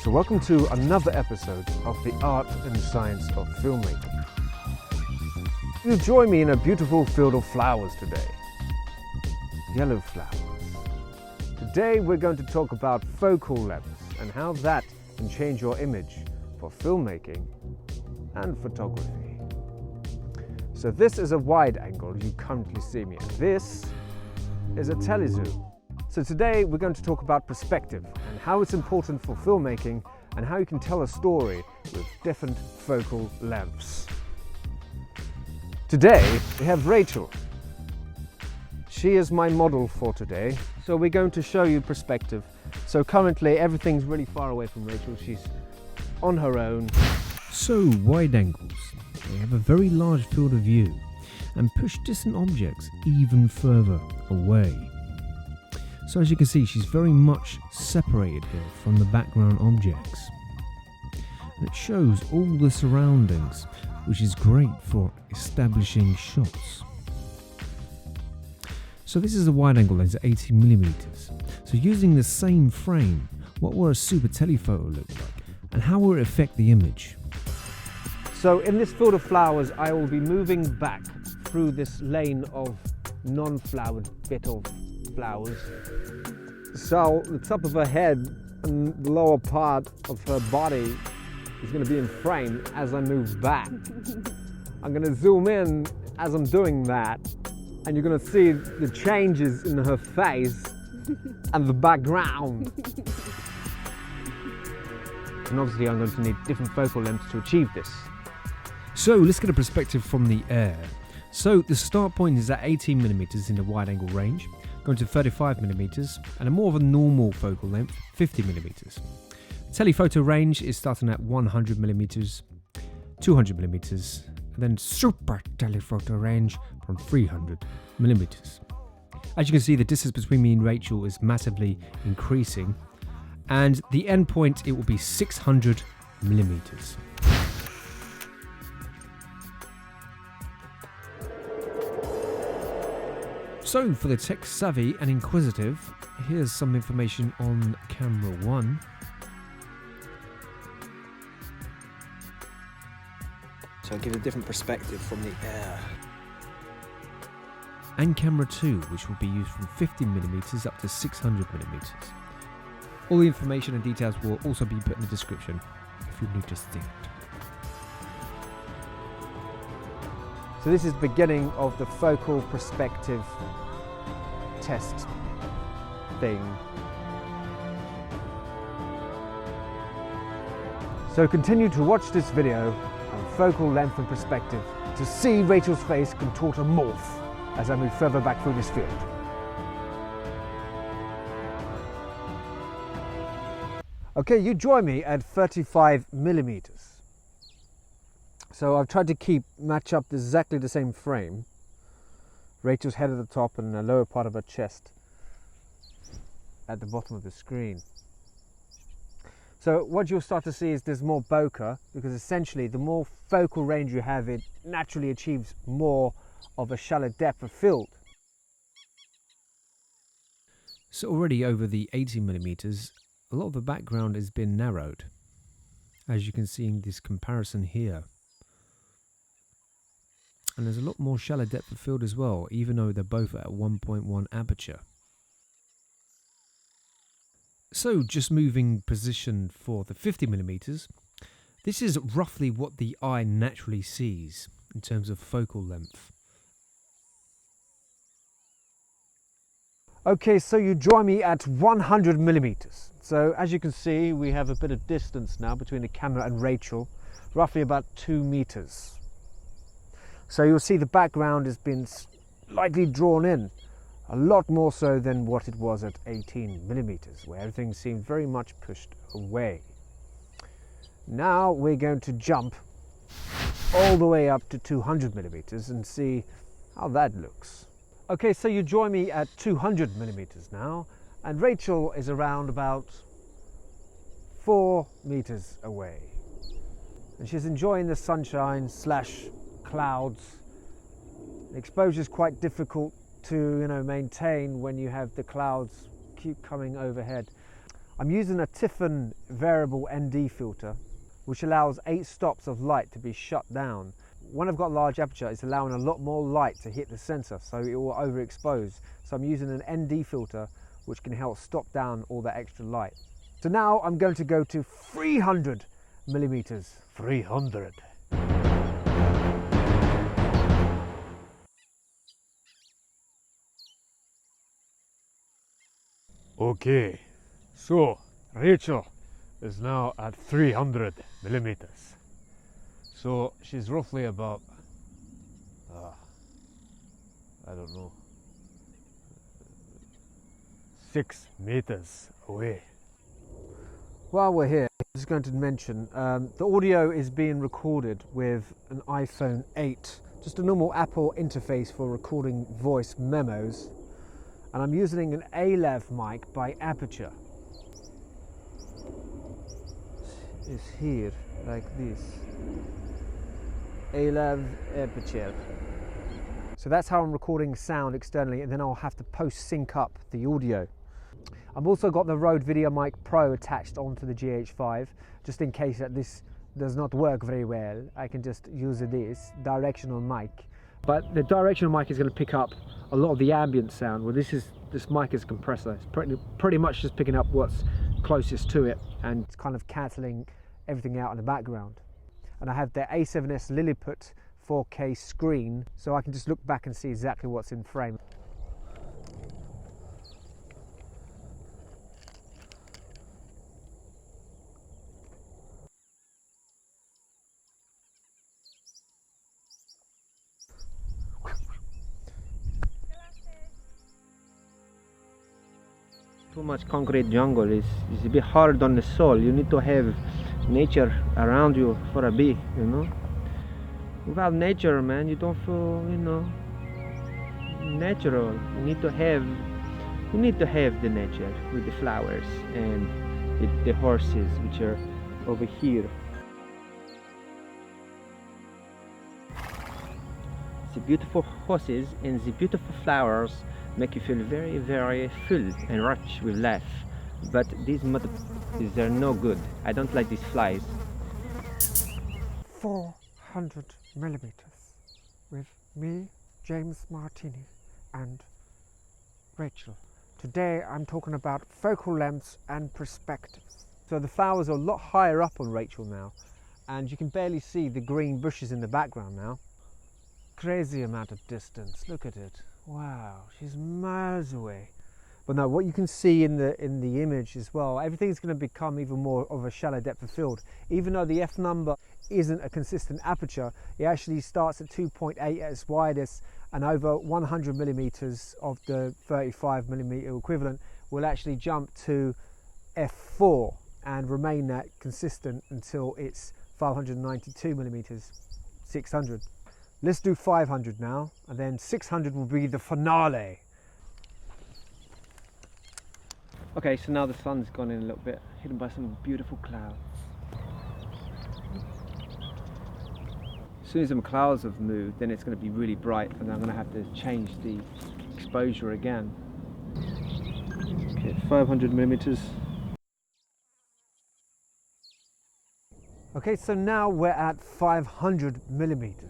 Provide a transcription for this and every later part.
So welcome to another episode of the art and science of filmmaking. You'll join me in a beautiful field of flowers today. Yellow flowers. Today we're going to talk about focal lengths and how that can change your image for filmmaking and photography. So this is a wide angle you currently see me at. This is a telezoom. So today we're going to talk about perspective and how it's important for filmmaking and how you can tell a story with different focal lengths. Today we have Rachel. She is my model for today. So we're going to show you perspective. So currently everything's really far away from Rachel. She's on her own. So wide angles, they have a very large field of view and push distant objects even further away. So as you can see, she's very much separated here from the background objects. And it shows all the surroundings, which is great for establishing shots. So this is a wide angle lens at 18mm. So using the same frame, what will a super telephoto look like? And how will it affect the image? So in this field of flowers, I will be moving back through this lane of non-flowered bit of flowers. So the top of her head and the lower part of her body is going to be in frame as I move back. I'm going to zoom in as I'm doing that, and you're going to see the changes in her face and the background. And obviously I'm going to need different focal lengths to achieve this. So let's get a perspective from the air. So the start point is at 18mm in the wide angle range, going to 35mm, and a more of a normal focal length, 50mm. Telephoto range is starting at 100mm, 200mm, and then super telephoto range from 300mm. As you can see, the distance between me and Rachel is massively increasing, and the end point, it will be 600mm. So for the tech savvy and inquisitive, here's some information on camera 1. So I'll give a different perspective from the air. And camera 2, which will be used from 50mm up to 600mm. All the information and details will also be put in the description if you need to see it. So this is the beginning of the focal perspective test thing. So continue to watch this video on focal length and perspective to see Rachel's face contort and morph as I move further back through this field. Okay, you join me at 35mm. So I've tried to match up exactly the same frame. Rachel's head at the top and the lower part of her chest at the bottom of the screen. So what you'll start to see is there's more bokeh, because essentially the more focal range you have, it naturally achieves more of a shallow depth of field. So already over the 80mm, a lot of the background has been narrowed, as you can see in this comparison here. And there's a lot more shallow depth of field as well, even though they're both at 1.1 aperture. So just moving position for the 50mm, this is roughly what the eye naturally sees in terms of focal length. Okay, so you join me at 100mm. So as you can see, we have a bit of distance now between the camera and Rachel, roughly about 2 meters. So you'll see the background has been slightly drawn in, a lot more so than what it was at 18mm, where everything seemed very much pushed away. Now we're going to jump all the way up to 200mm and see how that looks. Okay, so you join me at 200mm now, and Rachel is around about 4 meters away. And she's enjoying the sunshine / clouds. The exposure is quite difficult to maintain when you have the clouds keep coming overhead. I'm using a Tiffin variable ND filter, which allows 8 stops of light to be shut down. When I've got a large aperture, it's allowing a lot more light to hit the sensor, so it will overexpose. So I'm using an ND filter, which can help stop down all that extra light. So now I'm going to go to 300 millimeters. 300. Okay, so Rachel is now at 300 millimeters. So she's roughly about, I don't know, 6 meters away. While we're here, I'm just going to mention the audio is being recorded with an iPhone 8, just a normal Apple interface for recording voice memos. And I'm using an ALAV mic by Aperture. It's here, like this. ALAV Aperture. So that's how I'm recording sound externally, and then I'll have to post-sync up the audio. I've also got the Rode VideoMic Pro attached onto the GH5, just in case that this does not work very well. I can just use this directional mic. But the directional mic is going to pick up a lot of the ambient sound. Well, this mic is a compressor. It's pretty much just picking up what's closest to it and it's kind of cancelling everything out in the background. And I have the A7S Lilliput 4K screen, so I can just look back and see exactly what's in frame. Too much concrete jungle is a bit hard on the soul. You need to have nature around you for a bee, you know. Without nature, man, you don't feel, you know, natural. You need to have the nature with the flowers and the horses, which are over here. The beautiful horses and the beautiful flowers make you feel very, very full and rich with life. But these they're no good. I don't like these flies. 400 millimeters with me, James Martini, and Rachel. Today I'm talking about focal lengths and perspectives. So the flowers are a lot higher up on Rachel now, and you can barely see the green bushes in the background now. Crazy amount of distance, look at it. Wow, she's miles away. But now what you can see in the image as well, everything's going to become even more of a shallow depth of field. Even though the f number isn't a consistent aperture, it actually starts at 2.8 at its widest, and over 100 millimeters of the 35 millimeter equivalent will actually jump to f4 and remain that consistent until it's 592 millimeters, 600. Let's do 500 now, and then 600 will be the finale. Okay, so now the sun's gone in a little bit, hidden by some beautiful clouds. As soon as the clouds have moved, then it's going to be really bright, and I'm going to have to change the exposure again. Okay, 500 millimeters. Okay, so now we're at 500 millimeters.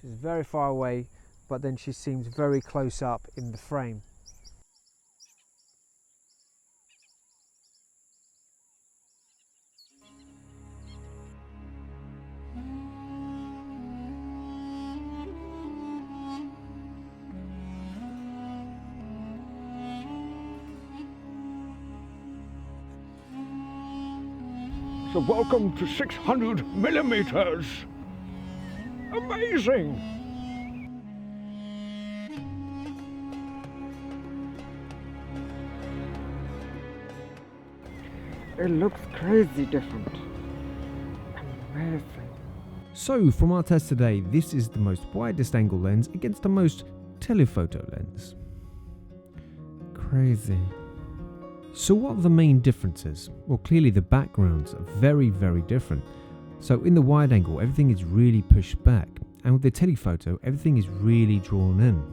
She's very far away, but then she seems very close up in the frame. So welcome to 600 millimeters. Amazing. It looks crazy different. Amazing. So from our test today, this is the most widest angle lens against the most telephoto lens. Crazy. So what are the main differences? Well, clearly the backgrounds are very, very different. So in the wide angle, everything is really pushed back, and with the telephoto, everything is really drawn in.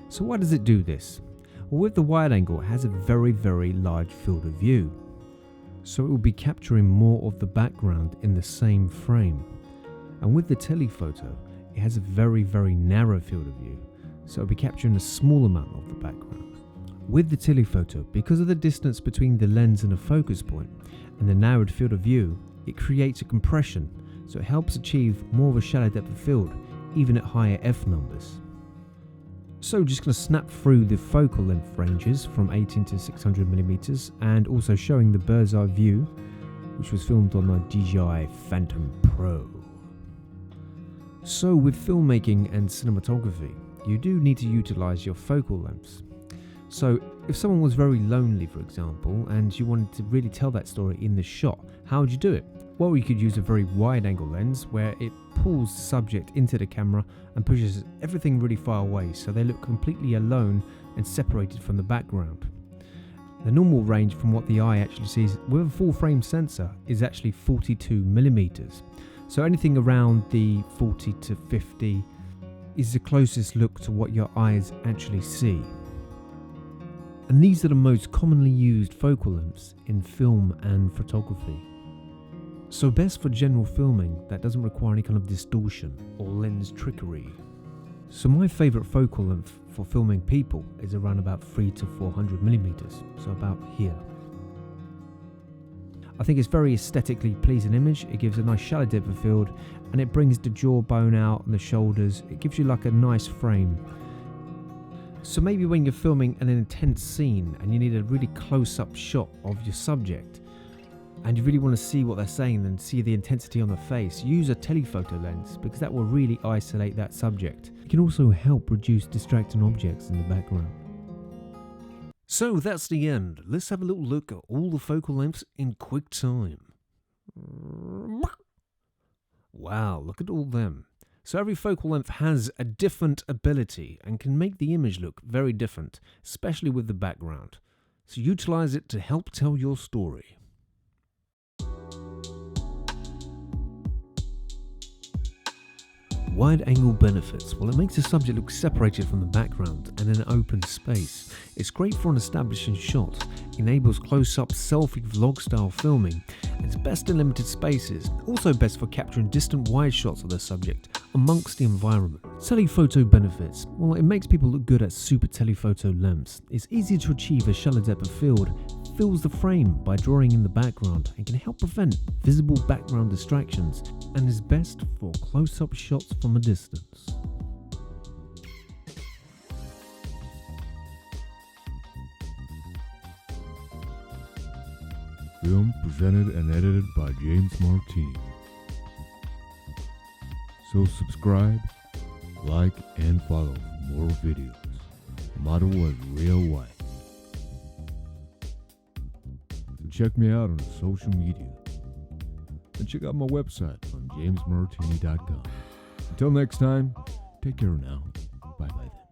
So why does it do this? Well, with the wide angle, it has a very, very large field of view. So it will be capturing more of the background in the same frame. And with the telephoto, it has a very, very narrow field of view. So it'll be capturing a small amount of the background. With the telephoto, because of the distance between the lens and the focus point and the narrowed field of view, it creates a compression. So it helps achieve more of a shallow depth of field, even at higher f numbers. So just going to snap through the focal length ranges from 18 to 600mm and also showing the bird's eye view, which was filmed on the DJI Phantom Pro. So with filmmaking and cinematography, you do need to utilize your focal lengths. So if someone was very lonely, for example, and you wanted to really tell that story in the shot, how would you do it? Well, you could use a very wide angle lens where it pulls the subject into the camera and pushes everything really far away so they look completely alone and separated from the background. The normal range from what the eye actually sees with a full frame sensor is actually 42mm. So anything around the 40 to 50 is the closest look to what your eyes actually see. And these are the most commonly used focal lengths in film and photography. So best for general filming that doesn't require any kind of distortion or lens trickery. So my favourite focal length for filming people is around about 3 to 400mm, so about here. I think it's very aesthetically pleasing image. It gives a nice shallow depth of field and it brings the jawbone out and the shoulders. It gives you like a nice frame. So maybe when you're filming an intense scene and you need a really close-up shot of your subject and you really want to see what they're saying and see the intensity on the face, use a telephoto lens because that will really isolate that subject. It can also help reduce distracting objects in the background. So that's the end. Let's have a little look at all the focal lengths in quick time. Wow, look at all them. So every focal length has a different ability and can make the image look very different, especially with the background. So utilize it to help tell your story. Wide angle benefits. Well, it makes the subject look separated from the background and in an open space. It's great for an establishing shot, enables close-up selfie vlog style filming, and it's best in limited spaces, also best for capturing distant wide shots of the subject amongst the environment. Telephoto benefits. Well, it makes people look good at super telephoto lengths. It's easy to achieve a shallow depth of field, fills the frame by drawing in the background and can help prevent visible background distractions, and is best for close-up shots from a distance. Film presented and edited by James Martini. So subscribe, like, and follow for more videos. Motto was real white. So check me out on social media. And check out my website on jamesmartini.com. Until next time, take care now. Bye-bye then.